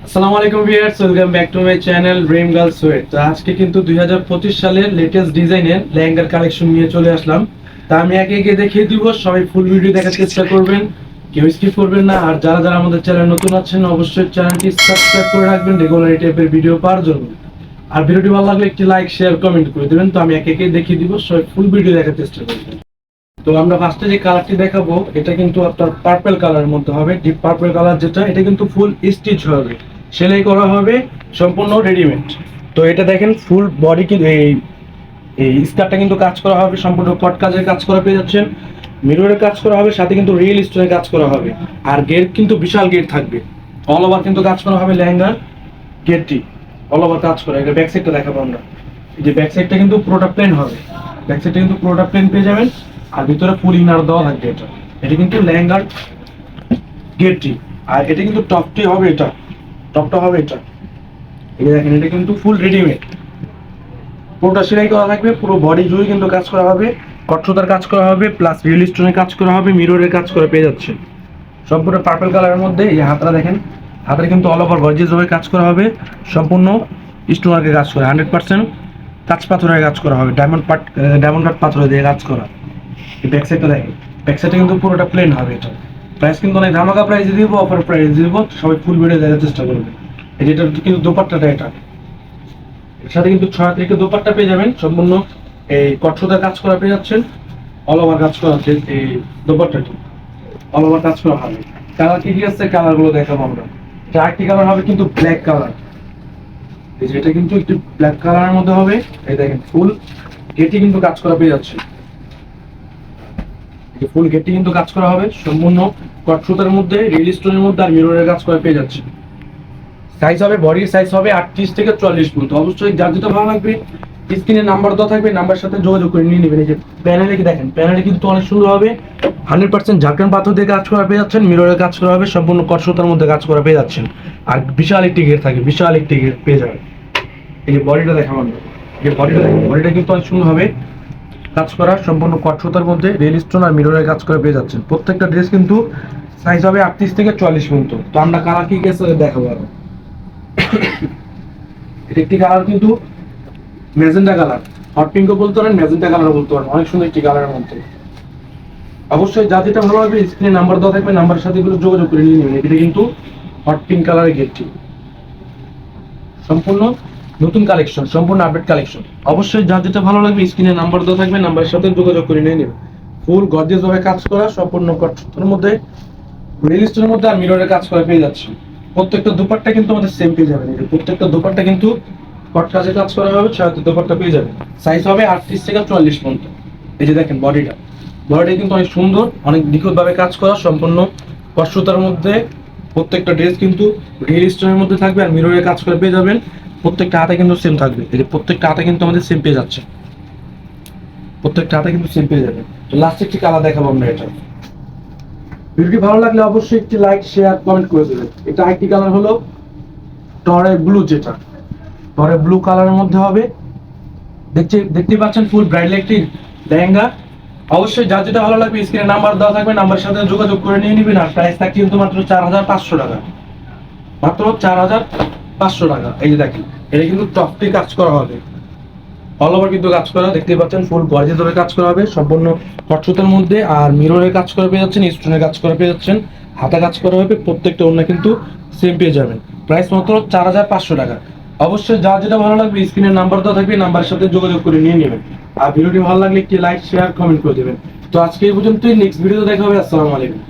আসসালামু আলাইকুম viewers, welcome back to my channel dream girl sweat. তো আজকে কিন্তু 2025 সালের লেটেস্ট ডিজাইনের লেহেঙ্গার কালেকশন নিয়ে চলে আসলাম। তা আমি একে একে দেখিয়ে দিব, সবাই ফুল ভিডিও দেখার চেষ্টা করবেন, কেউ স্কিপ করবেন না। আর যারা যারা আমাদের চ্যানেল নতুন আছেন অবশ্যই চ্যানেলটি সাবস্ক্রাইব করে রাখবেন রেগুলার এই টাইপের ভিডিও পাওয়ার জন্য। আর ভিডিওটি ভালো লাগলে একটি লাইক শেয়ার কমেন্ট করে দেবেন। তো আমি একে একে দেখিয়ে দিব, সবাই ফুল ভিডিও দেখার চেষ্টা করবেন। তো আমরা ফার্স্টে যে কালারটি দেখাবো এটা কিন্তু আপনার পার্পল কালারের মধ্যে হবে, ডিপ পার্পল কালার যেটা, এটা কিন্তু ফুল স্টিচ হবে, সেলাই করা হবে, সম্পূর্ণ রেডিমেড। তো এটা দেখেন ফুল বডি কিন্তু এই এই স্কার্টটা কিন্তু কাজ করা হবে, সম্পূর্ণ কট কাজের কাজ করা পেয়ে যাচ্ছেন, মিররের কাজ করা হবে, সাথে কিন্তু রিয়েল স্টোনের কাজ করা হবে। আর গেট কিন্তু বিশাল গেট থাকবে, অল ওভার কিন্তু কাজ করা হবে লেহেঙ্গার গেটটি, অল ওভার কাজ করা। এটা ব্যাক সাইডটা দেখাবো আমরা। এই যে ব্যাক সাইডটা কিন্তু পুরোটা প্লেন হবে, ব্যাক সাইডটা কিন্তু পুরোটা প্লেন পেয়ে যাবেন। আর ভিতরে ফুল ইনার দেওয়া থাকবে। এটা কিন্তু লেহেঙ্গার গেটটি। আর এটা কিন্তু টপটি হবে, এটা টপটা হবে এটা। এই দেখেন এটা কিন্তু ফুল রেডিমেড, পুরোটা সেলাই করা থাকবে, পুরো বডি জুড়ে কিন্তু কাজ করা হবে, কটসুতার কাজ করা হবে, প্লাস রিয়েল স্টোনের কাজ করা হবে, মিররের কাজ করে পেয়ে যাচ্ছে। সম্পূর্ণ পার্পল কালারের মধ্যে। এই হাতটা দেখেন, হাতের কিন্তু অল ওভার গর্জিয়াস ভাবে কাজ করা হবে, সম্পূর্ণ স্টোনারকে কাজ করে 100% কাঁচ পাথরের কাজ করা হবে, ডায়মন্ড কাট পাথর দিয়ে কাজ করা। এই ব্যাক সাইডটা দেখেন, ব্যাক সাইডটা কিন্তু পুরোটা প্লেন হবে। এটা প্রাইস কিন্তু অনেক ধামাকা প্রাইসে দিব, অফার প্রাইস দিব, সবাই ফুল ভিডিও দেখার চেষ্টা করবে। এই যেটা কিন্তু দোপাট্টাটা, এটা এর সাথে কিন্তু 6 থেকে দোপাট্টা পেয়ে যাবেন, সম্পূর্ণ এই কটসুতার কাজ করা পেয়ে যাচ্ছেন, অল ওভার কাজ করা আছে। এই দোপাট্টাটি অল ওভার কাজ করা হবে। কালার কি কি আছে কালার গুলো দেখাবো আমরা। এটা একটি কালার হবে কিন্তু ব্ল্যাক কালার, এই যে এটা কিন্তু একটু ব্ল্যাক কালারের মধ্যে হবে। এই দেখেন ফুল গেটে কিন্তু কাজ করা পেয়ে যাচ্ছে, ফুল গেটটি কিন্তু কাজ করা হবে, সম্পূর্ণ কট সুতার মধ্যে, রিয়েল স্টোনের মধ্যে, আর মিররের কাজ করা পেয়ে যাচ্ছে। সাইজ হবে, বডির সাইজ হবে 38 থেকে 44 পর্যন্ত। অবশ্যই যার যেটা ভালো লাগবে স্ক্রিনে নাম্বার দেওয়া থাকবে, নাম্বার সাথে যোগাযোগ করে নিয়ে নেবেন। এই যে প্যানেলে কি দেখেন, প্যানেলে কিন্তু অনেক সুন্দর হবে, 100% ঝাড়খান পাথর দিয়ে কাজ করা পেয়ে যাচ্ছেন, মিররের কাজ করা হবে, সম্পূর্ণ কট সুতার মধ্যে কাজ করা পেয়ে যাচ্ছেন। আর বিশাল একটি ঘের থাকে, বিশাল একটি ঘের পেয়ে যাবেন। এই যে বডিটা দেখাবো আমরা, এই যে বডিটা দেখেন, বডিটা কিন্তু অনেক সুন্দর হবে, কাজ করা, সম্পূর্ণ কট সুতার মধ্যে রিয়েল স্টোন আর মিররের কাজ করে পেয়ে যাচ্ছেন। প্রত্যেকটা ড্রেস কিন্তু সাইজ হবে 38 থেকে 44 পর্যন্ত। তো আমরা কালার কি গেছে দেখাবো আরো। এটা একটি কালার কিন্তু ম্যাজেন্টা কালার, হট পিঙ্কও বলতে পারেন, ম্যাজেন্টা কালারও বলতে পারেন, অনেক সুন্দর একটি কালারের মধ্যে। অবশ্যই যা যেটা ভালো লাগবে স্ক্রিনে নাম্বার দেওয়া থাকবে, নাম্বারের সাথে এগুলো যোগাযোগ করে নিয়ে নেবেন। এটা কিন্তু হট পিঙ্ক কালারের গেটটি, সম্পূর্ণ নতুন কালেকশন, সম্পূর্ণ আপডেট কালেকশন। অবশ্যই যা যেটা ভালো লাগবে স্ক্রিনে নাম্বার দেওয়া থাকবে, নাম্বারের সাথে যোগাযোগ করে নিয়ে নেবেন। ফুল গর্জিয়াস ভাবে কাজ করা, সম্পূর্ণ কটনের মধ্যে, রিয়েল স্টোনের মধ্যে, আর মিররের কাজ করা পেয়ে যাচ্ছে। প্রত্যেকটা দুপাট্টা কিন্তু আমাদের সেম পেয়ে যাবেন। প্রত্যেকটা দুপাট্টা কিন্তু কট কাজে কাজ করা হবে, 6 দুপাট্টা পেয়ে যাবেন। সাইজ হবে 38 থেকে 44 পর্যন্ত। এই যে দেখেন বডিটা, বডিটা কিন্তু অনেক সুন্দর, অনেক নিখুঁত ভাবে কাজ করা, সম্পূর্ণ কট সুতার মধ্যে। প্রত্যেকটা ড্রেস কিন্তু রিয়েল স্টোনের মধ্যে থাকবে, আর মিররের কাজ করে পেয়ে যাবেন। প্রত্যেকটা হাতে কিন্তু সেম থাকবে, এই যে প্রত্যেকটা হাতে কিন্তু আমাদের সেম পেয়ে যাচ্ছে, প্রত্যেকটা হাতে কিন্তু সেম পেয়ে যাবে। তো লাস্ট একটি কালার দেখাবো আমরা। এটা ভিডিওটি ভালো লাগলে অবশ্যই একটি লাইক শেয়ার কমেন্ট করে দেবেন। এটা আরেকটি কালার হলো টরে ব্লু, যেটা টরে ব্লু কালারের মধ্যে হবে। দেখতে পাচ্ছেন ফুল ব্রাইডাল একটি লেহেঙ্গা। অবশ্যই যার যেটা ভালো লাগবে স্ক্রিনে নাম্বার দেওয়া থাকবে, নাম্বারের সাথে যোগাযোগ করে নিয়ে নেবেন। আর প্রাইস থাকছে কিন্তু মাত্র 4500 টাকা, মাত্র 4500 টাকা। এই যে দেখেন, এটা কিন্তু টপটি কাজ করা হবে, অল ওভার কিন্তু কাজ করা, দেখতে পাচ্ছেন ফুল গর্জিয়াস ভাবে কাজ করা হবে, সম্পূর্ণ কট সুতার মধ্যে, আর মিররের কাজ করে পেয়ে যাচ্ছেন, স্টোনের কাজ করে পেয়ে যাচ্ছেন, হাতা কাজ করা হবে, প্রত্যেকটা ওড়না কিন্তু সেম পেয়ে যাবেন। প্রাইস মাত্র 4500 টাকা। অবশ্যই যা যেটা ভালো লাগবে স্ক্রিনের নাম্বার দেওয়া থাকবে, নাম্বারের সাথে যোগাযোগ করে নিয়ে নেবেন। আর ভিডিওটি ভালো লাগলে একটি লাইক শেয়ার কমেন্ট করে দেবেন। তো আজকে এই পর্যন্তই, নেক্সট ভিডিওতে দেখা হবে। আসসালামু আলাইকুম।